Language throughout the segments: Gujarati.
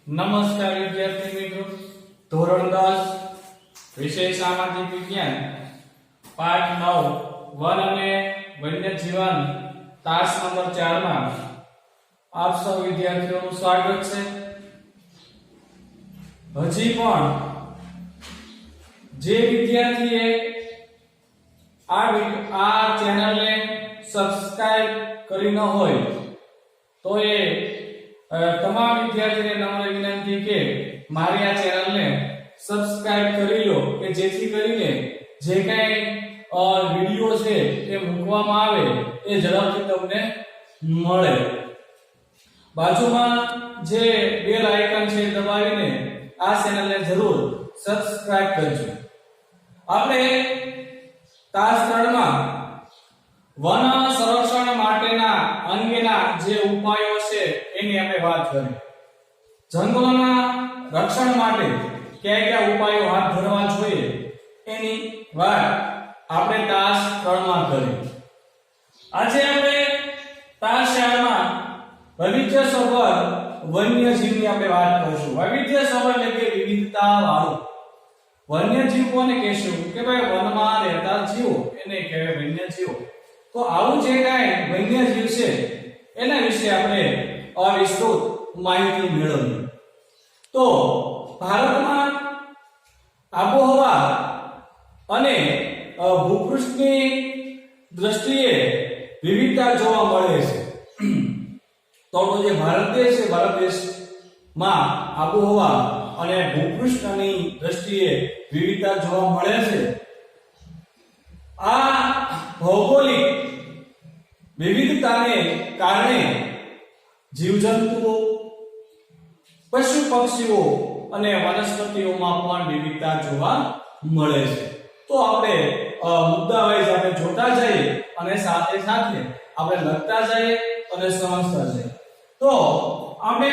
નમસ્કાર વિદ્યાર્થી મિત્રો, ધોરણ 10 વિષય સામાજિક વિજ્ઞાન પાઠ 9 વન અને વન્યજીવન તાસ નંબર 4 માં આપ સૌ વિદ્યાર્થીઓનું સ્વાગત છે। હજી પણ જે વિદ્યાર્થીએ આ ચેનલને સબસ્ક્રાઇબ કરી ન હોય તો એ તમામ વિદ્યાર્થીને નમ્ર વિનંતી કે મારી આ ચેનલને સબસ્ક્રાઇબ કરી લો કે જેથી કરીને જે કઈ વિડિયો છે એ મૂકવામાં આવે એ ઝડપથી તમને મળે। બાજુમાં જે બેલ આઇકન છે દબાવીને આ ચેનલને જરૂર સબસ્ક્રાઇબ કરજો। આપણે તાસ 3 માં વન સંરક્ષણ માટેના અંગેના જે ઉપાયો છે એની આપણે વાત કરી। જંગલોના રક્ષણ માટે કયા કયા ઉપાયો હાથ ધરવા જોઈએ એની વાત આપણે તાસ 3 માં કરી। આજે આપણે તાસ 4 માં વૈવિધ્યસભર વન્યજીવની આપણે વાત કરીશું। વૈવિધ્યસભર એટલે કે વિવિધતા વાળું વન્યજીવ કોને કહેશું કે ભાઈ વનમાં રહેતા જીવો એને કહેવાય વન્યજીવો। તો આવું જે કાંઈ વન્યજીવ છે એના વિશે આપણે વિસ્તૃત માહિતી મેળવીએ। તો ભારતમાં આબોહવા અને ભૂપૃષ્ઠની દ્રષ્ટિએ વિવિધતા જોવા મળે છે। તો જે ભારત દેશ છે, ભારત દેશમાં આબોહવા અને ભૂપૃષ્ઠની દ્રષ્ટિએ વિવિધતા જોવા મળે છે। આ ભૌગોલિક વિવિધતાને કારણે જીવજંતુઓ, પશુ પક્ષીઓ અને વનસ્પતિઓમાં પણ વિવિધતા જોવા મળે છે। તો આપણે મુદ્દા વાઇઝ આપણે જોતા જઈએ અને સાથે સાથે આપણે લખતા જઈએ અને સમજતા જઈએ। તો આપણે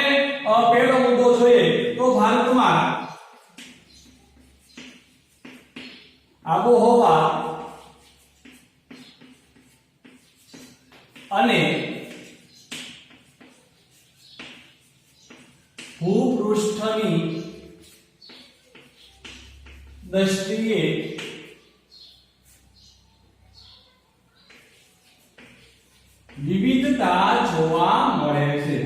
પહેલો મુદ્દો જોઈએ તો ભારતમાં આબોહવા અને ભૂપૃષ્ઠની દ્રષ્ટિએ વિવિધતા જોવા મળે છે।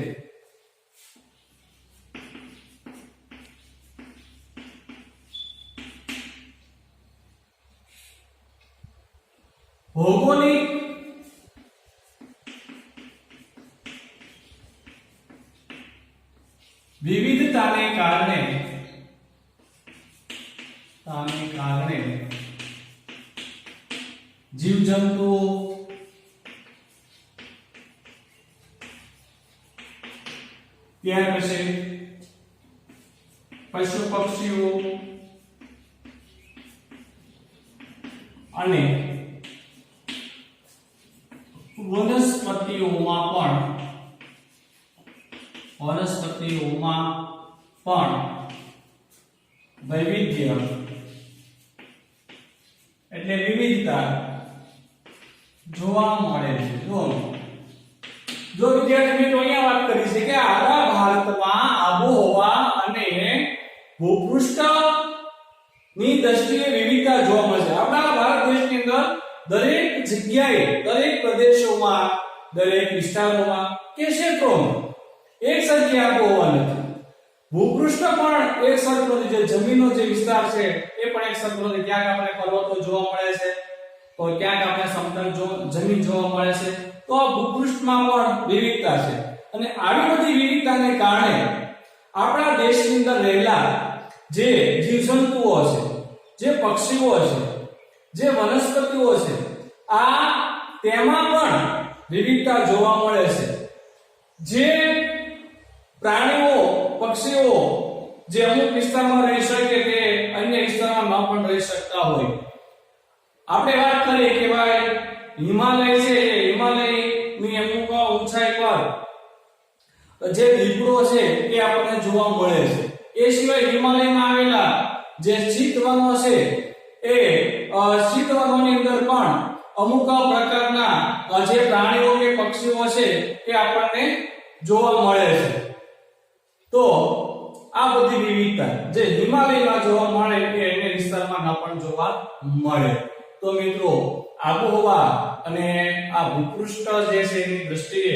ભૌગોલિક વિવિધતાને કારણે જીવજંતુઓ, ત્યાર પછી પશુ પક્ષીઓ અને વનસ્પતિઓમાં પણ વૈવિધ્ય એટલે વિવિધતા જોવા મળે છે। જો વિદ્યાર્થી મિત્રો અહીંયા વાત કરી છે કે આપણા ભારતમાં આબોહવા અને ભૂપૃષ્ઠની દ્રષ્ટિએ વિવિધતા જોવા મળે છે। આપણા ભારત દેશની અંદર દરેક જગ્યાએ, દરેક પ્રદેશોમાં, દરેક વિસ્તારોમાં કે ક્ષેત્રોમાં એક સરખી આબોહવા નથી। ભૂપૃષ્ઠ પણ એક સરખો નથી, જે જમીનનો જે વિસ્તાર છે એ પણ એક સરખો નથી। ક્યાંક આપણે પર્વતો જોવા મળે છે, તો ક્યાંક આપણે સમતલ જમીન જોવા મળે છે। તો આ ભૂપૃષ્ઠમાં પણ વિવિધતા છે અને આવી બધી વિવિધતાને કારણે આપણા દેશની અંદર રહેલા જે જીવજંતુઓ છે, જે પક્ષીઓ છે, જે વનસ્પતિઓ છે, આ તેમાં પણ વિવિધતા જોવા મળે છે। જે પ્રાણીઓ, પક્ષીઓ જે અમુક વિસ્તારમાં રહી શકે કે અન્ય વિસ્તારમાં ન પણ રહી શકતા હોય। આપણે વાત કરીએ કે ભાઈ હિમાલય છે, હિમાલયની અમુક ઊંચાઈ પર જે દીપડો છે એ આપણને જોવા મળે છે। એ સિવાય હિમાલયમાં આવેલા જે શીતવનો છે એ શીતવનોની અંદર પણ અમુક પ્રકારના જે પ્રાણીઓ કે પક્ષીઓ છે એ આપણને જોવા મળે છે। તો આ બધી વિવિધતા જે હિમાલયમાં જોવા મળે એ અન્ય વિસ્તારમાં ન પણ જોવા મળે. તો મિત્રો આબોહવા અને આ ભૂપૃષ્ઠ જે છે એની દ્રષ્ટિએ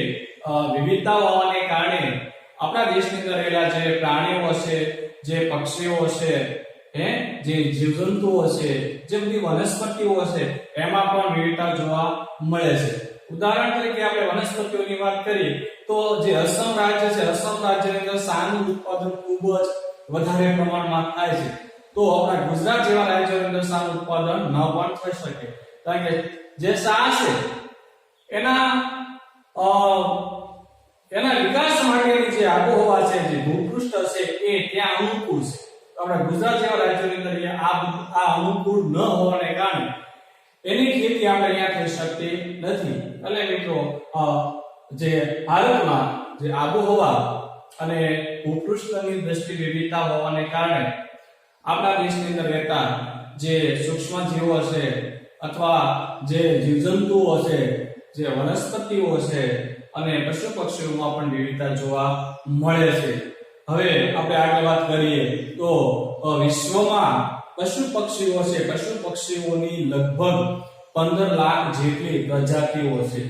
વિવિધતા હોવાને કારણે આપણા દેશની અંદર રહેલા જે પ્રાણીઓ છે, જે પક્ષીઓ છે, જે જીવજંતુઓ છે, જે બધી વનસ્પતિઓ છે, એમાં પણ વિવિધતા જોવા મળે છે. ઉદાહરણ તરીકે આપણે વનસ્પતિઓની વાત કરીએ તો જે અસમ રાજ્ય છે, અસમ રાજ્યની અંદર શાનું ઉત્પાદન ખૂબ જ વધારે પ્રમાણમાં થાય છે. તો આપણા ગુજરાત જેવા રાજ્યોની અંદર શાનું ઉત્પાદન ન પણ થઈ શકે, કારણ કે જે શા છે એના વિકાસ માટેની જે આબોહવા છે, જે ભૂપૃષ્ઠ છે, એ ત્યાં અનુકૂળ છે. આપણા ગુજરાત જેવા રાજ્યોની અંદર આ અનુકૂળ ન હોવાને કારણે એની ખેતી આપણે અહીંયા થઈ શકતી નથી. એટલે મિત્રો જે ભારતમાં જે આબોહવા અને ભૂપૃષ્ઠની દ્રષ્ટિ વિવિધતા હોવાને કારણે આપણા દેશની અંદર રહેતા જે સૂક્ષ્મ જીવો છે અથવા જે જીવજંતુઓ છે, જે વનસ્પતિઓ છે અને પશુ પક્ષીઓમાં પણ વિવિધતા જોવા મળે છે. હવે આપણે આગળ વાત કરીએ તો વિશ્વમાં પશુ પક્ષીઓ છે, પશુ પક્ષીઓની લગભગ 15 લાખ જેટલી પ્રજાતિઓ છે.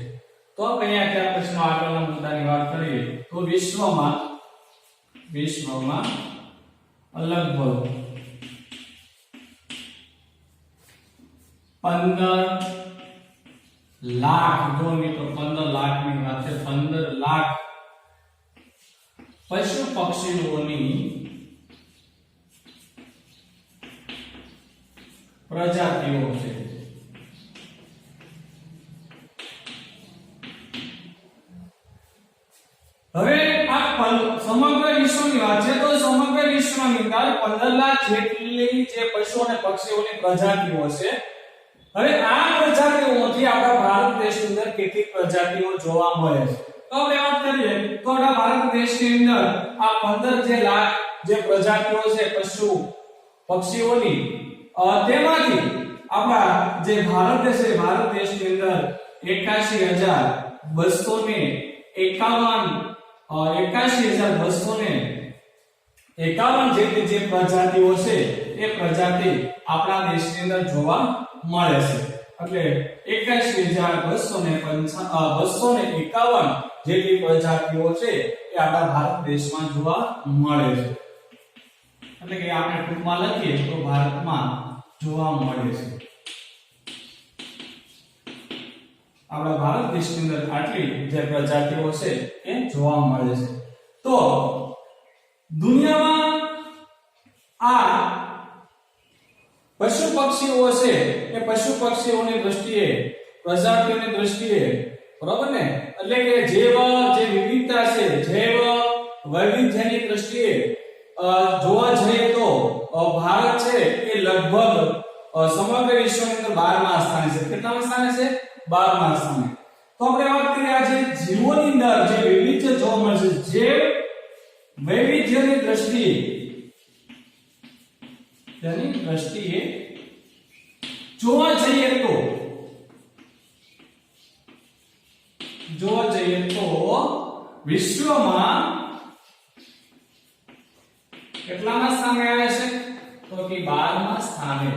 તો આપણે અહીંયા ત્યાર પછીનો આગળના મુદ્દાની વાત કરીએ તો વિશ્વમાં લગભગ 15 લાખ, જો મિત્રો 15 લાખની વાત છે, 15 લાખ પશુ પક્ષીઓની પ્રજાતિઓ છે. હવે આ સમગ્ર વિશ્વની વાત છે તો સમગ્ર વિશ્વની અંદર 15 લાખ જેટલી જે પશુ અને પક્ષીઓની પ્રજાતિઓ છે. હવે આ પ્રજાતિઓમાંથી આપણા ભારત દેશની અંદર કેટલી પ્રજાતિઓ જોવા મળે છે? તો આપણે વાત કરીએ તો આપણા ભારત દેશની અંદર આ 15 લાખ જે પ્રજાતિઓ છે પશુ પક્ષીઓની, તેમાંથી આપણા જે ભારત દેશ છે, ભારત દેશની અંદર 81251 જેટલી જે પ્રજાતિઓ છે એ પ્રજાતિ આપણા દેશની અંદર જોવા મળે છે. એટલે 81251 જેટલી પ્રજાતિઓ છે એ આપણા ભારત દેશમાં જોવા મળે છે. એટલે કે આપણે ટૂંકમાં લખીએ તો ભારતમાં જોવા મળે છે. આપણા ભારત દેશની અંદર આટલી જે પ્રજાતિઓ છે એ જોવા મળે છે. તો દુનિયામાં આ પશુ પક્ષીઓ છે એ પશુ પક્ષીઓની દ્રષ્ટિએ, પ્રજાતિઓની દ્રષ્ટિએ, બરાબર ને, એટલે કે જે વિવિધતા છે, જૈવ વૈવિધ્યની દ્રષ્ટિએ જોવા જઈએ તો ભારત છે એ લગભગ સમગ્ર વિશ્વની અંદર 12મા સ્થાને છે. કેટલામા સ્થાને છે? 12મા સ્થાને. તો આપણે વાત કરીએ આજે જીવોની અંદર જે વિવિધતા જોવા મળે છે, જે વૈવિધ્યની દ્રષ્ટિએ, તેની દ્રષ્ટિએ જોવા જઈએ તો વિશ્વમાં કેટલામા સ્થાને આવે છે? તો કે 12મા સ્થાને.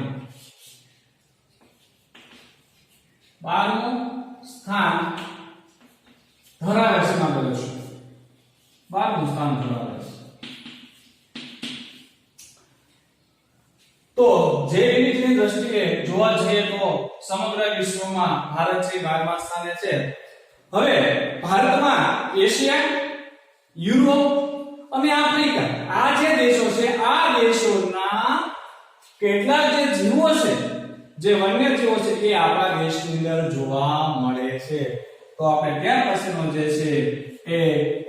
12મું સ્થાન ધરાવે છે. માત્ર 12મું સ્થાન ધરાવે છે. તો જે વિવિધની દ્રષ્ટિએ જોવા જઈએ તો સમગ્ર વિશ્વમાં ભારત છે 12મા સ્થાને છે. હવે ભારતમાં એશિયા, યુરોપ અને આફ્રિકા આ જે દેશો છે, આ દેશોના કેટલાક જે જીવો છે, જે વન્ય જીવો છે એ આપણા દેશની અંદર જોવા મળે છે. તો આપણે ત્યાર પછીનો જે છે એ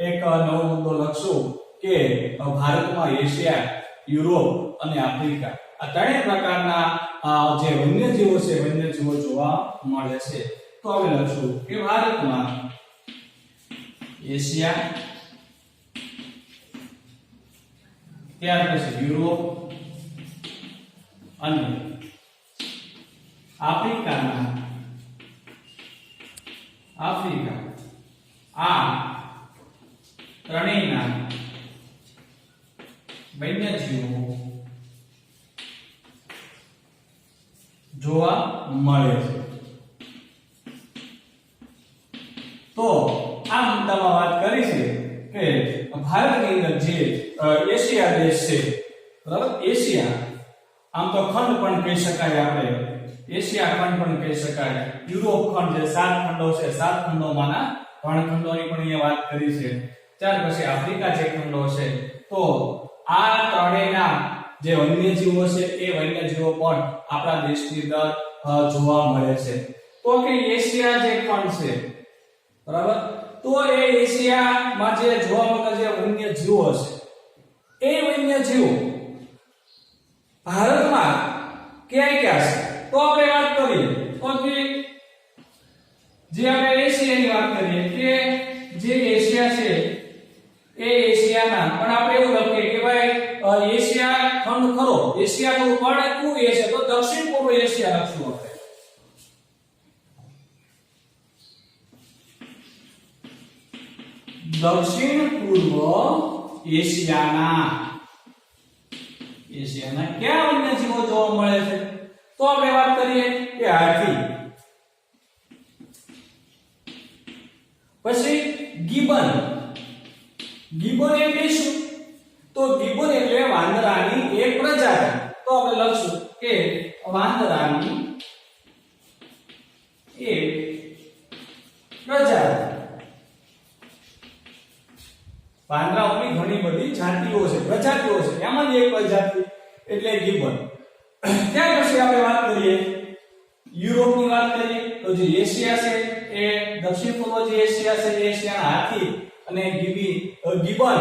એક નવો મુદ્દો લખશું કે ભારતમાં એશિયા, યુરોપ અને આફ્રિકા આ ત્રણેય પ્રકારના જે વન્યજીવો છે, વન્યજીવો જોવા મળે છે. તો આપણે લખશું કે ભારતમાં એશિયા, ત્યાર પછી યુરોપ અને આફ્રિકા આ ત્રણેયના વન્યજીવો જોવા મળે છે. તો આ મુદ્દામાં વાત કરી છે કે ભારતની અંદર જે એશિયા દેશ છે, બરાબર, એશિયા આમ તો ખંડ પણ કહી શકાય, આપણે એશિયા ખંડ પણ કહી શકાય. યુરોપ ખંડ જે 7 ખંડો છે, 7 ખંડોમાંના 3 ખંડોની પણ અહીંયા વાત કરી છે. ત્યાર પછી આફ્રિકા જે ખંડો છે, તો આ ત્રણેયના જે વન્યજીવો છે એ વન્યજીવો પણ આપણા દેશની અંદર જોવા મળે છે. તો કે એશિયા જે ખંડ છે, બરાબર, તો એ એશિયામાં જે જોવા મળતા જે વન્યજીવો છે એ વન્યજીવો ભારતમાં ક્યાં ક્યાં છે? તો આપણે વાત કરીએ તો કે જે આપણે એશિયાની વાત કરીએ કે જે એશિયા છે એ એશિયાના પણ આપણે એવું લખીએ કે ભાઈ એશિયા ખંડ ખરો, એશિયાનું પણ કયું એશિયા? તો દક્ષિણ પૂર્વ એશિયા લખશું આપણે. દક્ષિણ પૂર્વ એશિયાના ક્યાં વન્યજીવો જોવા મળે છે? તો આપણે વાત કરીએ કે હાથી, પછી ગિબન. ગિબન એટલે શું? તો ગિબન એટલે વાંદરાની એક પ્રજાતિ. તો આપણે લખશું કે વાંદરાની એક પ્રજાતિ. વાંદરાઓની ઘણી બધી જાતિઓ છે, પ્રજાતિઓ છે, એમાં એક પ્રજાતિ એટલે ગિબન. ત્યાર પછી આપણે વાત કરીએ યુરોપની વાત કરીએ તો જે એશિયા છે એ દક્ષિણ પૂર્વ જે એશિયા છે એ એશિયાના હાથી અને ગિબન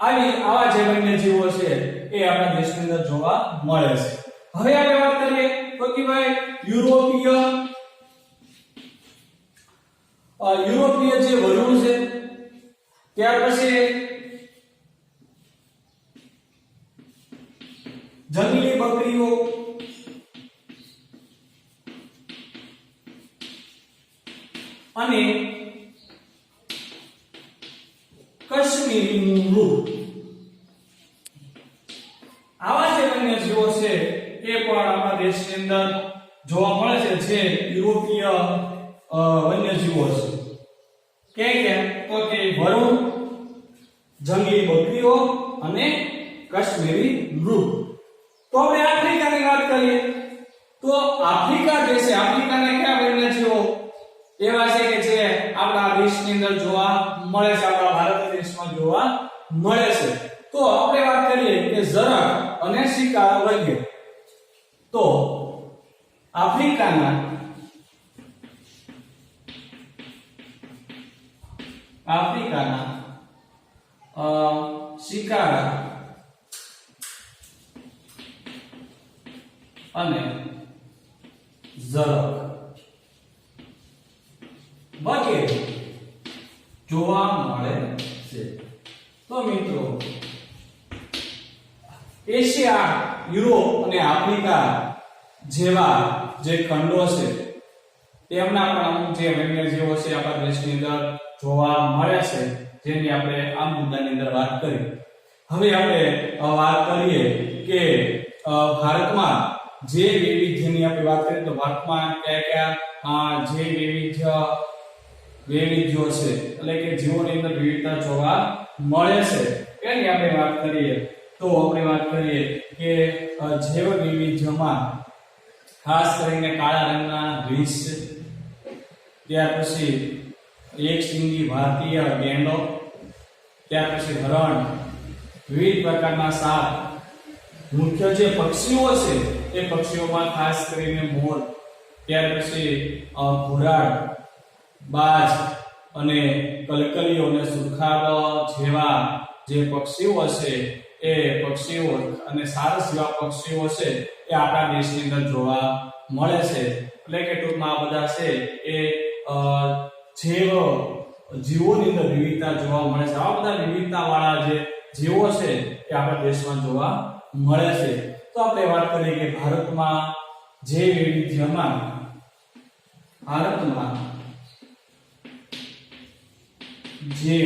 આવા જે વન્યજીવો છે એ આપણા દેશની અંદર જોવા મળે છે. હવે આપણે વાત કરીએ તો કે ભાઈ યુરોપીય જે વરુણ છે, ત્યાર પછી જંગલી બકરીઓ, અને કાશ્મીરી મૃગ. આવા જે વન્યજીવો છે એ પણ આપણા દેશની અંદર જોવા મળે છે, જે યુરોપીય વન્યજીવો છે. ક્યાં તો કે વરુણ, જંગલી બકરીઓ અને કાશ્મીરી મૃગ. તો આપણે આફ્રિકાની વાત કરીએ તો આફ્રિકા જે છે, આફ્રિકાના કયા વન્યજીવો એવા છે કે જે આપણા દેશની અંદર જોવા મળે છે, આપણા ભારત દેશમાં જોવા મળે છે? તો આપણે વાત કરીએ કે ઝરખ અને શિકાર વગેરે. તો આફ્રિકાના શિકાર અને ઝરખ વગેરે જોવા મળે છે. તો મિત્રો એશિયા, યુરોપ અને આફ્રિકા જેવા જે ખંડો છે તેમના પણ અમુક જે વન્યજીવો છે આપણા દેશની અંદર જોવા મળે છે, જેની આપણે આ મુદ્દાની અંદર વાત કરી. હવે આપણે વાત કરીએ કે ભારતમાં જે વૈવિધ્યની આપણે વાત કરીએ તો ભારતમાં કયા જે વૈવિધ્યો છે એટલે કે જીવોની અંદર વિવિધતા જોવા મળે છે એની આપણે વાત કરીએ તો આપણે વાત કરીએ કે જૈવ વૈવિધ્યમાં ખાસ કરીને કાળા રંગના રીંછ છે, ત્યાર પછી એક શીંગી ભારતીય ગેંડો, ત્યાર પછી હરણ, વિવિધ પ્રકારના સાપ. મુખ્ય જે પક્ષીઓ છે એ પક્ષીઓમાં ખાસ કરીને મોર, ત્યાર પછી ઘોરાડ, બાજ અને કલકલિયો અને સુરખાબ જેવા જે પક્ષીઓ છે એ પક્ષીઓ અને સારસ જેવા પક્ષીઓ છે એ આપણા દેશની અંદર જોવા મળે છે. એટલે કે ટૂંકમાં આ બધા છે એ જીવોની અંદર વિવિધતા જોવા મળે છે. આવા બધા વિવિધતા વાળા જે જીવો છે એ આપણા દેશમાં જોવા મળે છે. તો આપણે વાત કરીએ કે ભારતમાં જે વૈવિધ્યમાં જે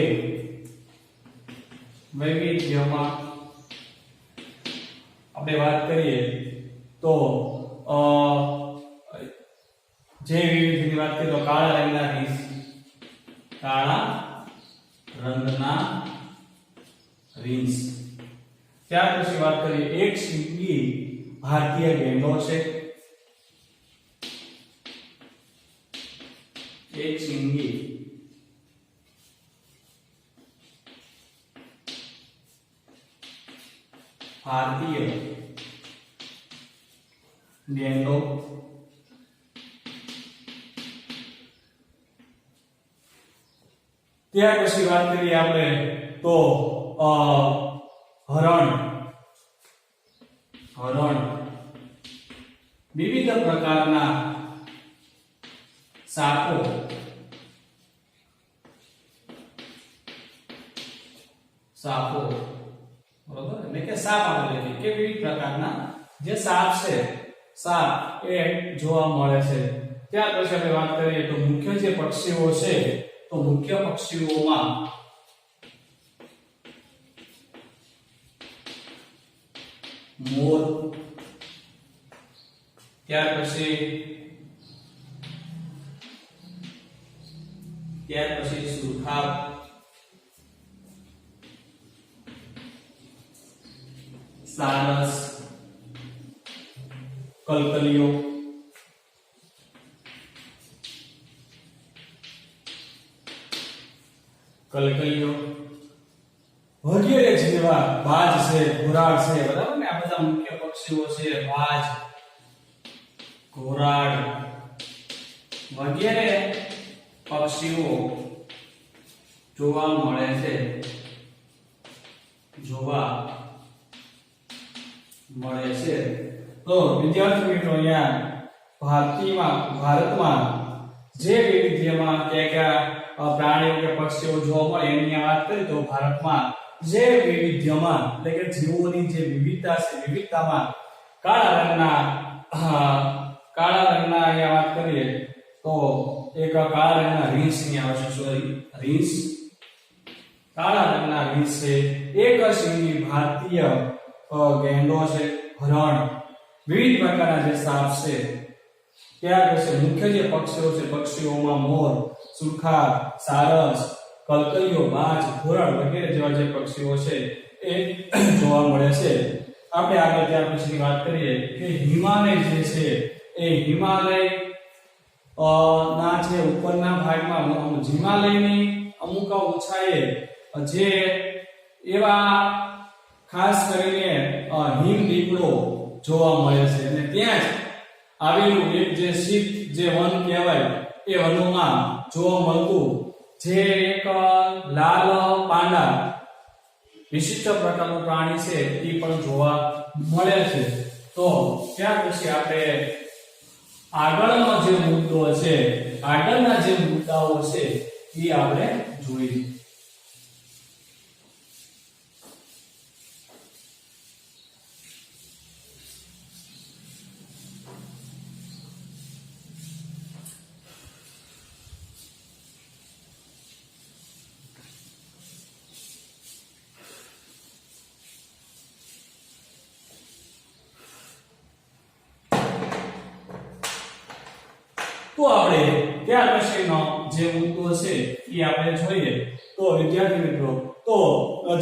વૈવિધ્યમાં આપણે વાત કરીએ તો જે વિવિધની વાત કરીએ તો કાળા રંગના રીંછ, કાળા રંગના રીંછ. ત્યાર પછી વાત કરીએ એક શીંગી ભારતીય ગેંડો છે. એક શીંગી ભારતીય ગેંડો. ત્યાર પછી વાત કરીએ આપણે તો હરણ. હરણ વિવિધ પ્રકારના સાપો, સાપો બરોબર, એટલે કે સાપ આપણે કે વિવિધ પ્રકારના જે સાપ છે, સાપ એ જોવા મળે છે. ત્યાર પછી આપણે વાત કરીએ તો મુખ્ય જે પક્ષીઓ છે તો મુખ્ય પક્ષીઓમાં મોર, ત્યાર પછી સુરખાબ, સારસ, કલકલિયો, વગેરે જેવા બાજ છે, ઘોરાડ છે, બરાબર ને? આ બધા મુખ્ય પક્ષીઓ છે. બાજ, ઘોરાડ વગેરે પક્ષીઓ જોવા મળે છે. તો વિદ્યાર્થી મિત્રો, અહીંયા ભારતમાં જે વૈવિધ્યમાં કયા પ્રાણીઓ કે પક્ષીઓ જોવા મળે એની વાત કરીએ તો ભારતમાં જે વૈવિધ્યમાં એટલે કે જીવોની જે વિવિધતા છે, વિવિધતામાં કાળા રંગના અહીંયા વાત કરીએ તો એક કાળા રંગના રીંછની આવશે. સોરી, રીંછ, કાળા રંગના રીંછ છે. એક શીંગી ભારતીય ગેંડો છે. હરણ, વિવિધ પ્રકારના જે સાપ છે. ત્યાર પછી મુખ્ય જે પક્ષીઓ છે, પક્ષીઓમાં મોર, સુરખાબ, સારસ, કલકલિયો, બાજ, ઘોરાડ વગેરે જેવા જે પક્ષીઓ છે એ જોવા મળે છે. આપણે આગળ ત્યાર પછીની વાત કરીએ કે હિમાલય જે છે એ હિમાલય ના જે ઉપરના ભાગમાં હિમાલયની અમુક ઊંચાઈએ જે એવા ખાસ કરીને હિમ દીપડો જોવા મળે છે. અને ત્યાં જ આવેલું એક જે શીત જે વન કહેવાય એ વનોમાં જોવા મળતું જે એક લાલ પાંડા વિશિષ્ટ પ્રકારનું પ્રાણી છે એ પણ જોવા મળે છે. તો ત્યાર પછી આપણે આગળનો જે મુદ્દો છે, આગળના જે મુદ્દાઓ છે એ આપણે જોઈએ. તો આપણે ત્યાર પછીનો જે મુદ્દો છે એ આપણે જોઈએ. તો વિદ્યાર્થી મિત્રો, તો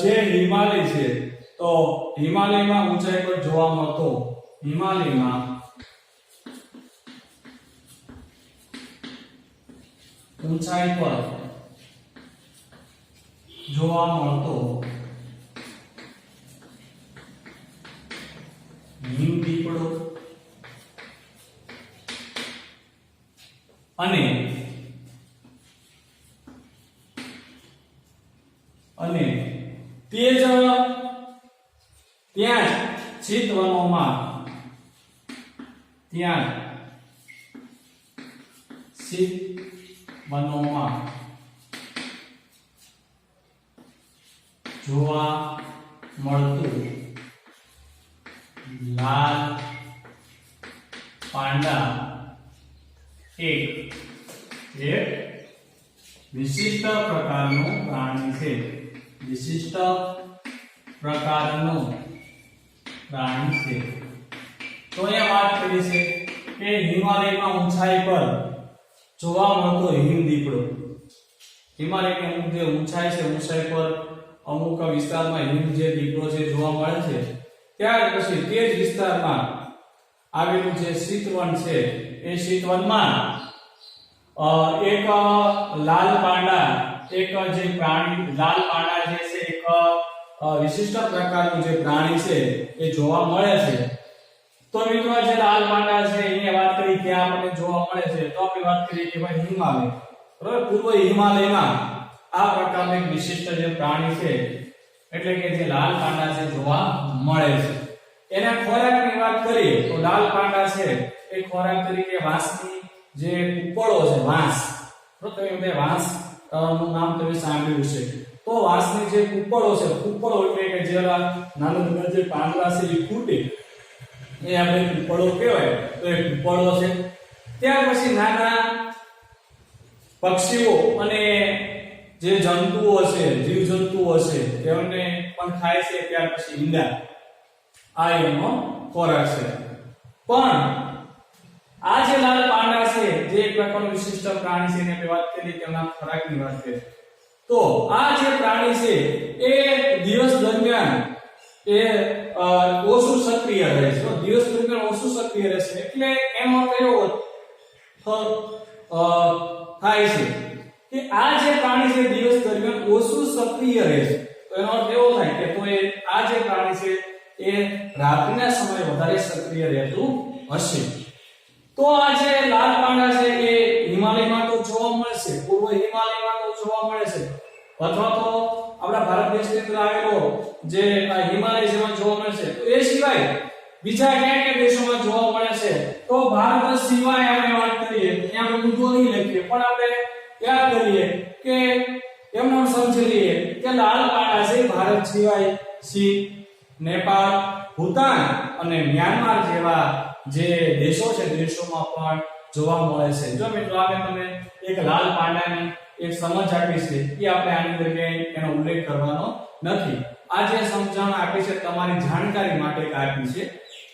જે હિમાલય છે તો હિમાલયમાં ઊંચાઈ પર જોવા મળતો હિમાલયમાં ઊંચાઈ પર જોવા મળતો હિમ દીપડો અને તે જ ત્યાં શીતવનોમાં જોવા મળતું લાલ પાંડા એક વિશિષ્ટ પ્રકારનું પ્રાણી છે. વિશિષ્ટ પ્રકારનું પ્રાણી છે. તો અહીંયા વાત કરી છે કે હિમાલયમાં ઊંચાઈ પર જોવા મળતો હિમ દીપડો. હિમાલયની જે ઊંચાઈ છે, ઊંચાઈ પર અમુક વિસ્તારમાં હિમ જે દીપડો છે જોવા મળે છે. ત્યાર પછી તે જ વિસ્તારમાં આવેલું જે શીતવન છે, એ શીતવનમાં એક લાલ પાંડા, એક જે પ્રાણી લાલ પાંડા જે છે, એક વિશિષ્ટ પ્રકારનું જે પ્રાણી છે એ જોવા મળે છે. તો મિત્રો જે લાલ પાંડા છે એની વાત કરી કે આપણને જોવા મળે છે, તો આપણે વાત કરીએ કે ભાઈ હિમાલય, બરાબર, પૂર્વ હિમાલયમાં આ પ્રકારનું એક વિશિષ્ટ જે પ્રાણી છે એટલે કે જે લાલ પાંડા છે જોવા મળે છે. એના ખોરાકની વાત કરીએ તો લાલ પાંડા છે એ ખોરાક તરીકે વાંસની જે કુપળો છે, વાંસ, તો તમે વાંસ નું નામ તમે સાંભળ્યું છે. તો વાંસની જે કુપળો છે, કુપળો એટલે કે જે નાના જે પાંદડા છે એ ફૂટે એ આપણે કુપળો કહેવાય, તો એ કુપળો છે. ત્યાર પછી નાના પક્ષીઓ અને જે જંતુઓ છે, જીવજંતુઓ છે, તેમને પણ ખાય છે. ત્યાર પછી ઈંડા, આ એનો ખોરાક છે. પણ આ જે લાલ પાંડા છે જે એક પ્રકારનું વિશિષ્ટ પ્રાણી છે, એની વાત કરીએ કે એના ખોરાકની વાત કરીએ તો આ જે પ્રાણી છે એ દિવસ દરમિયાન એ ઓછું સક્રિય રહે છે. દિવસ દરમિયાન ઓછું સક્રિય રહે છે એટલે એનો કયો થાય છે કે આ જે પ્રાણી છે દિવસ દરમિયાન ઓછું સક્રિય રહે છે. તો એનો અર્થ એવો થાય કે તો એ આ જે પ્રાણી છે એ રાત્રિના સમયે વધારે સક્રિય રહેતું હશે. તો આ જે લાલ પાંડા છે એ હિમાલયમાં તો જોવા મળશે, પૂર્વ હિમાલયમાં તો જોવા મળે છે, અથવા તો આપણા ભારત દેશની અંદર આવેલો જે હિમાલય જેમાં જોવા મળે છે. તો એ સિવાય બીજા કયા કયા દેશોમાં જોવા મળે છે? તો ભારત સિવાય આપણે વાત કરીએ, અહીંયા આપણે મુદ્દો નહીં લખીએ, પણ આપણે યાદ કરીએ કે એમને સમજી લઈએ કે લાલ પાંડા છે ભારત સિવાય ચીન, નેપાળ, ભૂતાન અને મ્યાનમાર જેવા જે દેશો છે, દેશોમાં પણ જોવા મળે છે. જો મિત્રો આપણે તમને એક લાલ પાંડાની એક સમજ આપી છે, એ આપણે આની અંદર એનો ઉલ્લેખ કરવાનો નથી. આ જે સમજણ આપી છે તમારી જાણકારી માટે આપી છે,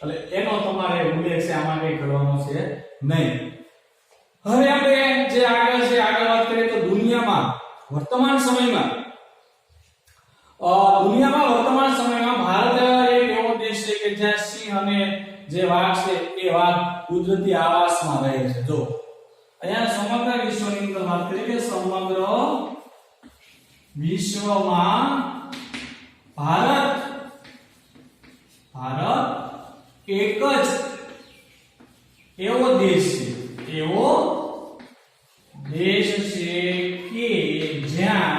એટલે એનો તમારે ઉલ્લેખ છે આમાં કઈ કરવાનો છે નહીં. હવે આપણે જે આગળ વાત કરીએ તો દુનિયામાં વર્તમાન સમયમાં ભારત એક એવો દેશ છે કે જ્યાં સિંહ અને જે વાઘ છે એ વાઘ કુદરતી આવાસમાં રહે છે. જો અહીંયા સમગ્ર વિશ્વની અંદર વાત કરીએ કે સમગ્ર વિશ્વમાં ભારત એક જ એવો દેશ છે કે જ્યાં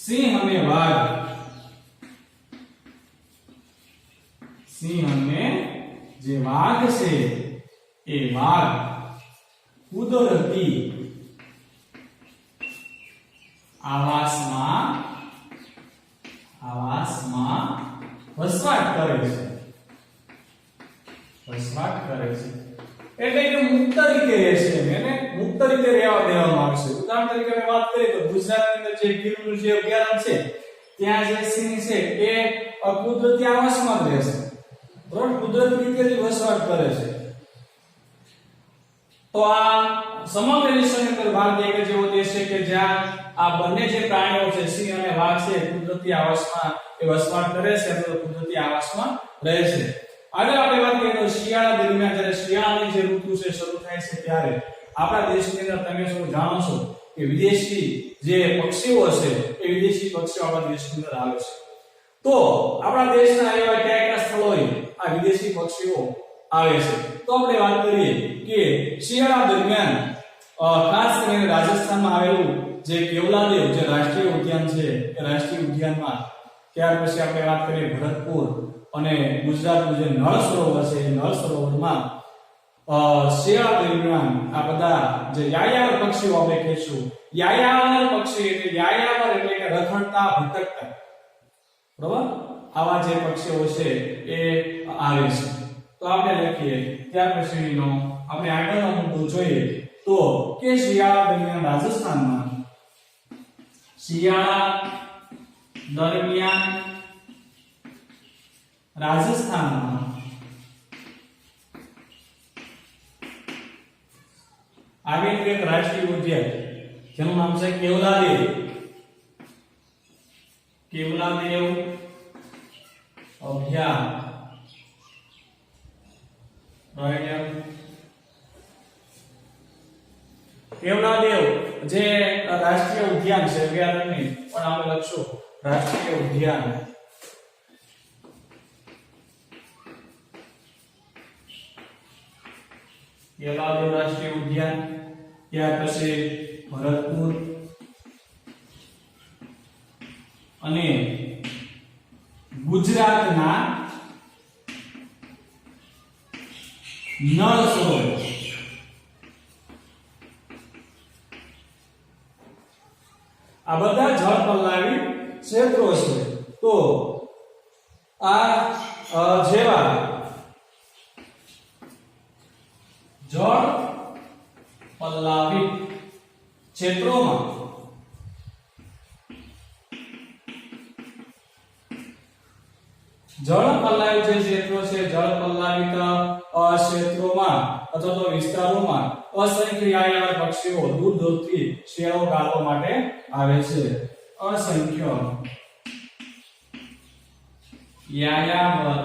સિંહ અને જે વાઘ છે એ વાઘ કુદરતી આવાસમાં વસવાટ કરે છે. એટલે કે મુક્ત રીતે રહેશે, એને મુક્ત રીતે રહેવા દેવામાં આવશે. ઉદાહરણ તરીકે વાત કરીએ તો ગુજરાતની અંદર જે ગીરનું જે અભયારણ્ય છે ત્યાં જે સિંહ છે એ કુદરતી આવાસમાં જ રહેશે, બરોબર, કુદરતી રીતે વસવાટ કરે છે. તો આ સમગ્ર વિશ્વની અંદર ભારત એક જ એવો દેશ છે કે જ્યાં આ બંને જે પ્રાણીઓ છે સિંહ અને વાઘ છે કુદરતી આવાસમાં એ વસવાટ કરે છે, અથવા કુદરતી આવાસમાં રહે છે. આગળ આપણે વાત કરીએ તો શિયાળા દરમિયાન જ્યારે શિયાળાની જે ઋતુ છે શરૂ થાય છે ત્યારે આપણા દેશની અંદર તમે સૌ જાણો છો કે વિદેશી જે પક્ષીઓ છે એ વિદેશી પક્ષીઓ આપણા દેશની અંદર આવે છે. તો આપણા દેશના એવા કયા સ્થળોએ આ વિદેશી પક્ષીઓ આવે છે? તો આપણે વાત કરીએ કે શિયાળા દરમિયાન ખાસ કરીને રાજસ્થાનમાં આવેલું જે કેવલાદેવ જે રાષ્ટ્રીય ઉદ્યાન છે એ રાષ્ટ્રીય ઉદ્યાનમાં, ત્યાર પછી આપણે વાત કરીએ ભરતપુર અને ગુજરાતનું જે નળ સરોવર છે એ નળ સરોવરમાં શિયાળા દરમિયાન આ બધા જે યાયાવર પક્ષીઓ આપણે કહીશું, યાયાવર પક્ષી એટલે યાયાવર એટલે કે રખડતા ભટકતા, બરાબર, આવા જે પક્ષીઓ છે એ આવે છે. તો આપણે લખીએ ત્યાર પછીનો આપણે આગળનો મુદ્દો જોઈએ તો કે શિયાળા દરમિયાન રાજસ્થાનમાં શિયાળા દરમિયાન રાજસ્થાનમાં આવેલું એક રાષ્ટ્રીય ઉદ્યાન જેનું નામ છે કેવલાદેવ અભયારણ્ય કેવલાદેવ જે રાષ્ટ્રીય ઉદ્યાન છે અભયારણ્ય પણ આપણે લખશું રાષ્ટ્રીય ઉદ્યાન કેવલાદેવ રાષ્ટ્રીય ઉદ્યાન ત્યાર પછી ભરતપુર અને ગુજરાતના નળ સરોવર આ બધા જળ પલ્લાવી ક્ષેત્રો છે તો આ જેવા જળ પલ્લાવી ક્ષેત્રોમાં જળ પલ્લાવિત જે ક્ષેત્રો છે જળ પલ્લાવિત ક્ષેત્રોમાં અથવા તો વિસ્તારોમાં અસંખ્ય યાયાવર પક્ષીઓ દૂર દૂરથી શિયાળો ગાળવા માટે આવે છે અસંખ્ય યાયાવર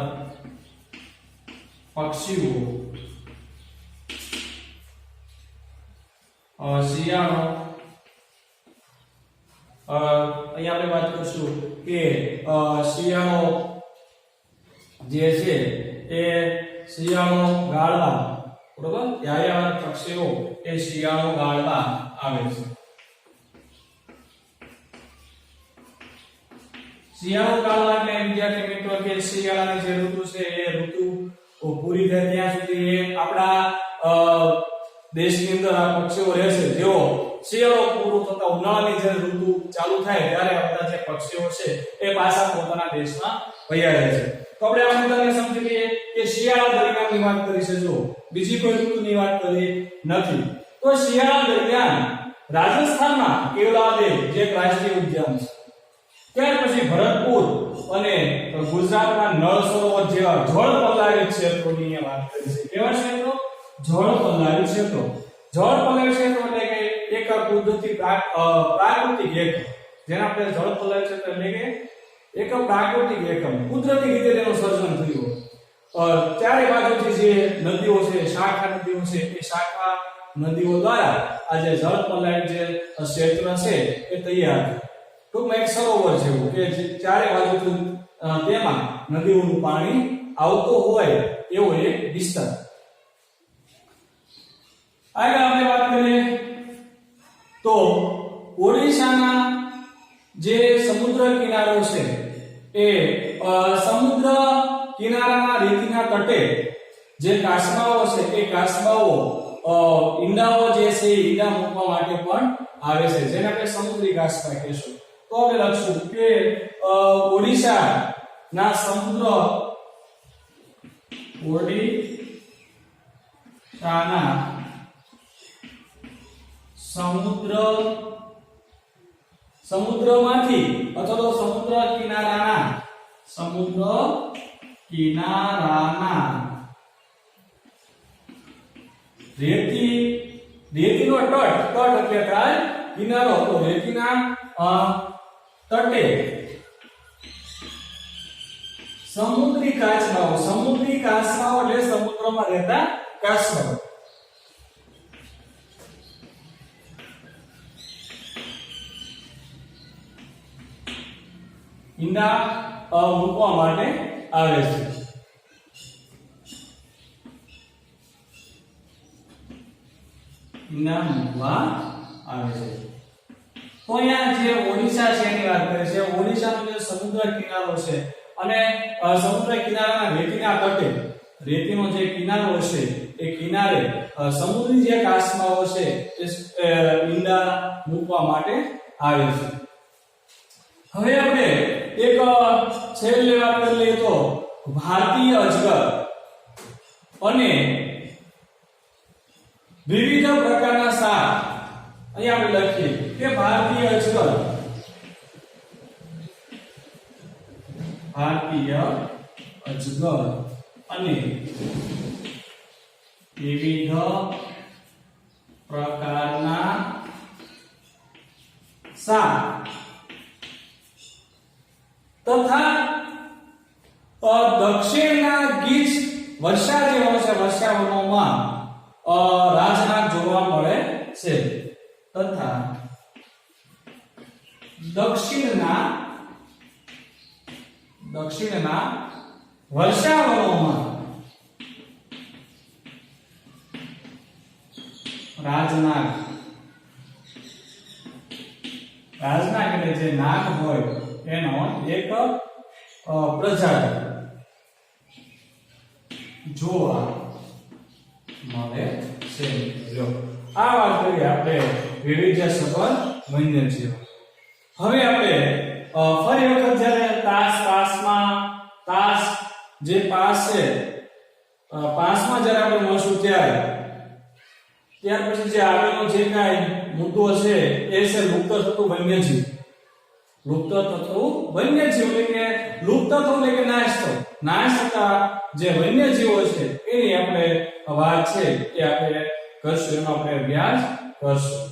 પક્ષીઓ શિયાળો અહીંયા આપણે વાત કરીશું કે શિયાળો જે છે એ શિયાળો ગાળવા બરોબર યાયાવર પક્ષીઓ એ શિયાળો ગાળવા આવે છે શિયાળો ગાળવા એટલે વિદ્યાર્થી મિત્રો કે શિયાળાની જે ઋતુ છે એ ઋતુ પૂરી થાય ત્યાં સુધી એ આપણા દેશની અંદર આ પક્ષીઓ રહે છે જેઓ શિયાળો પૂરો થતા ઉનાળાની જે ઋતુ ચાલુ થાય ત્યારે આ બધા જે પક્ષીઓ છે એ પાછા પોતાના દેશમાં વયા રહે છે તો આપણે આ મુદ્દાને સમજી લઈએ કે શિયાળા દરમિયાનની વાત કરી છે જો બીજી કોઈ ઋતુની વાત કરી નથી તો શિયાળા દરમિયાન રાજસ્થાનમાં કેવલાદેવ જે રાષ્ટ્રીય ઉદ્યાન છે ત્યાર પછી ભરતપુર અને ગુજરાતના નળ સરોવર જેવા જળ પલ્લાવિત ક્ષેત્રોની વાત કરી છે કેવા ક્ષેત્રો જળ પલ્લાવિત ક્ષેત્રો જળ પલ્લાવિત ક્ષેત્રો એટલે કે એક કુદરતી પ્રાકૃતિક એકમ જેને આપણે જળ પલ્લાવિત ક્ષેત્ર એટલે કે એક પ્રાકૃતિક એકમ કુદરતી રીતે તેનું સર્જન થયું ચારે બાજુથી જે નદીઓ છે શાખા નદીઓ છે એ શાખા નદીઓ દ્વારા આ જે જળ પલ્લાવિત જે ક્ષેત્ર છે એ તૈયાર થયું ટૂંકમાં એક સરોવર જેવું કે ચારે બાજુથી તેમાં નદીઓનું પાણી આવતું હોય એવો એક વિસ્તાર આગળ આપણે વાત કરીએ તો ઓડિશાના જે સમુદ્ર કિનારો છે એ સમુદ્ર કિનારાના રેતીના તટે જે કાચબાઓ છે એ કાચબાઓ ઈંડાઓ જે છે ઈંડા મૂકવા માટે પણ આવે છે જેને આપણે સમુદ્રી કાચબા કહીશું તો આપણે લખશું કે ઓડિશાના સમુદ્રમાંથી અથવા તો સમુદ્ર કિનારાના રેતીનો તટ એટલે થાય કિનારો તો રેતીના તટે સમુદ્રી કાચબાઓ એટલે સમુદ્રમાં રહેતા કાચબાઓ ઈંડા મૂકવા માટે આવે છે ઈંડા મૂકવા આવે છે તો અહીંયા જે ઓડિશા છે એની વાત કરે છે ઓડિશાનો જે સમુદ્ર કિનારો છે અને સમુદ્ર કિનારાના રેતીના તટે રેતીનો જે કિનારો છે એ કિનારે સમુદ્રી જે કાચબાઓ છે એ ઈંડા મૂકવા માટે આવે છે હવે આપણે એક છેલ્લે વાત કરી લઈએ તો ભારતીય અજગર અને વિવિધ પ્રકારના સાપ અહીંયા આપણે લખીએ કે ભારતીય અજગર અને વિવિધ પ્રકારના સાપ તથા દક્ષિણના ગીચ વર્ષા જે હોય છે વર્ષાવનોમાં રાજનાગ જોવા મળે છે તથા દક્ષિણના વર્ષાવનોમાં રાજનાગ એટલે જે નાગ હોય એનો એક પ્રજાતિ જોવા મળે છે. જો આ વાત કરીએ આપણે વિવિધ સંબંધ વન્યજીવ. હવે આપણે ફરી વખત જ્યારે તાસ જે પાસ છે પાસમાં જ્યારે આપણે મળશું ત્યાર પછી જે આગળનો જે કાંઈ મુદ્દો છે એ છે લુપ્ત થતું વન્યજીવ. લુપ્ત થતું વન્યજીવ એટલે કે લુપ્ત થતું એટલે કે નાશ થતા જે વન્યજીવો છે એની આપણે વાત છે એ આપણે કરશું, એનો આપણે અભ્યાસ કરશું.